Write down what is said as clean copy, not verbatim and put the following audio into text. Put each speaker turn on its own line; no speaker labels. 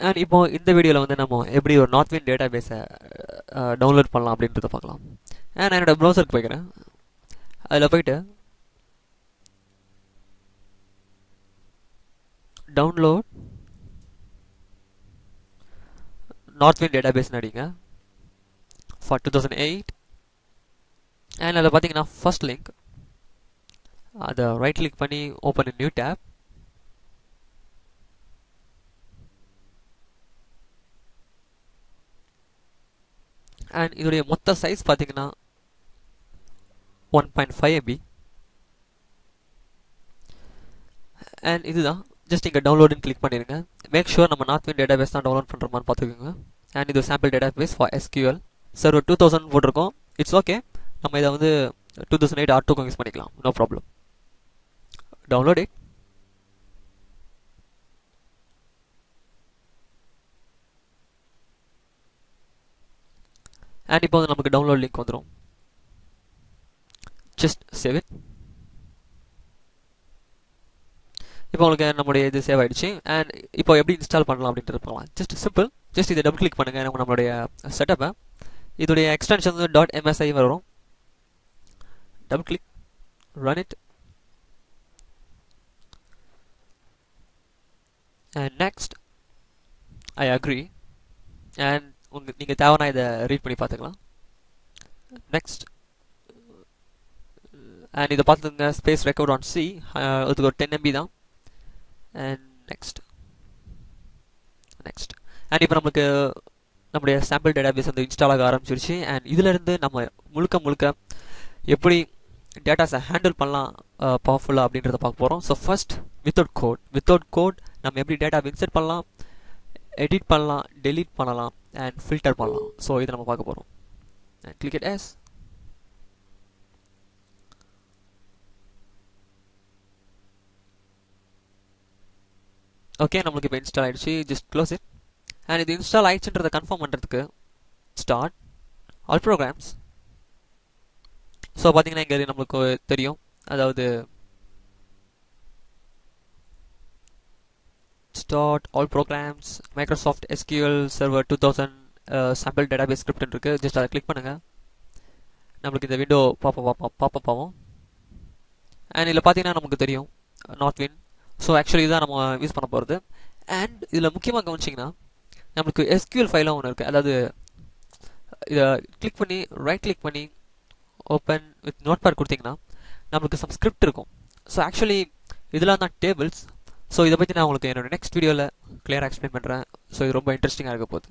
And இப்போ இந்த வீடியோவில் வந்து நம்ம எப்படி ஒரு நார்த்வின் டேட்டா பேஸை டவுன்லோட் பண்ணலாம் அப்படின்றத பார்க்கலாம். நான் என்னோட ப்ரௌசருக்கு போய்க்கிறேன். அதில் போயிட்டு டவுன்லோட் நார்த்வின் டேட்டா பேஸ் அடிங்க ஃபார் 2008. அண்ட் அதில் பார்த்தீங்கன்னா ஃபர்ஸ்ட் லிங்க் அதை ரைட் கிளிக் பண்ணி ஓப்பன் நியூ டேப். அண்ட் இதோடைய மொத்த சைஸ் பார்த்தீங்கன்னா 1.5 MB. அண்ட் இதுதான் ஜஸ்ட் இங்கே டவுன்லோடுன்னு கிளிக் பண்ணிடுங்க. மேக் ஷூர் நம்ம நார்த்வின் டேட்டா பேஸ் தான் டவுன்லோட் பண்ணுறோமான்னு பார்த்துக்கோங்க. அண்ட் இது sample data base for SQL server 2000 போட்டிருக்கோம். இட்ஸ் ஓகே, நம்ம இதை வந்து 2008 R2 யூஸ் பண்ணிக்கலாம், no problem. Download it. And இப்போ வந்து நமக்கு டவுன்லோட் லிங்க் வந்துடும். Just save it. இப்போ உங்களுக்கு நம்மளுடைய இது சேவ் ஆயிடுச்சு. அண்ட் இப்போ எப்படி இன்ஸ்டால் பண்ணலாம் அப்படின்றது பார்க்கலாம். ஜஸ்ட் சிம்பிள், ஜஸ்ட் இதை டபுள் கிளிக் பண்ணுங்க. நம்மளுடைய செட்டப்பை இதோடைய எக்ஸ்டென்ஷன் வந்து .msi வரும். Double click, run it. And next I agree. And நீங்கள் தேவைன்னா இதை ரீட் பண்ணி பார்த்துக்கலாம். நெக்ஸ்ட். அண்ட் இதை பார்த்துங்க, ஸ்பேஸ் ரெக்கார்ட் ஆன் சி, அதுக்கு ஒரு 10 MB தான். And next. அண்ட் இப்போ நமக்கு நம்முடைய சாம்பிள் டேட்டா பேஸ் வந்து இன்ஸ்டால் ஆக ஆரம்பிச்சிருச்சு. அண்ட் இதிலிருந்து நம்ம முழுக்க எப்படி டேட்டாஸை ஹேண்டில் பண்ணலாம் பவர்ஃபுல்லாக அப்படின்றத பார்க்க போகிறோம். ஸோ ஃபர்ஸ்ட் வித்தவுட் கோட் நம்ம எப்படி டேட்டா இன்சர்ட் பண்ணலாம், எடிட் பண்ணலாம், டெலீட் பண்ணலாம் அண்ட் ஃபில்டர் பண்ணலாம். ஸோ இதை நம்ம பார்க்க போகிறோம். Click it S. ஓகே, நம்மளுக்கு இப்போ இன்ஸ்டால் ஆகிடுச்சு. Just close it. அண்ட் இது இன்ஸ்டால் ஆயிடுச்சுன்றதை கன்ஃபார்ம் பண்ணுறதுக்கு ஸ்டார்ட் ஆல் ப்ரோக்ராம்ஸ். ஸோ பார்த்தீங்கன்னா இங்கே நம்மளுக்கு தெரியும், அதாவது start all programs Microsoft SQL server 2000 sample data base script இருக்கு. ஜஸ்ட் அதை கிளிக் பண்ணுங்கள். நம்மளுக்கு இந்த விண்டோ பாப்பப் ஆகும். அண்ட் இதில் பார்த்தீங்கன்னா நமக்கு தெரியும் நார்த்வின். ஸோ ஆக்சுவலி இதான் நம்ம யூஸ் பண்ண போகிறது. அண்ட் இதில் முக்கியமாக கவனிச்சிங்கன்னா நம்மளுக்கு SQL ஃபைலும் ஒன்று இருக்குது. அதாவது இதை கிளிக் பண்ணி ரைட் கிளிக் பண்ணி ஓப்பன் வித் நோட்பேட் கொடுத்தீங்கன்னா நம்மளுக்கு சம் ஸ்கிரிப்ட் இருக்கும். ஸோ ஆக்சுவலி இதெல்லாம் தான் டேபிள்ஸ். ஸோ இதை பற்றி நான் உங்களுக்கு என்னோட நெக்ஸ்ட் வீடியோவில் கிளியராக எக்ஸ்பிளைன் பண்ணுறேன். ஸோ இது ரொம்ப இன்ட்ரெஸ்டிங்காக இருக்க போகுது.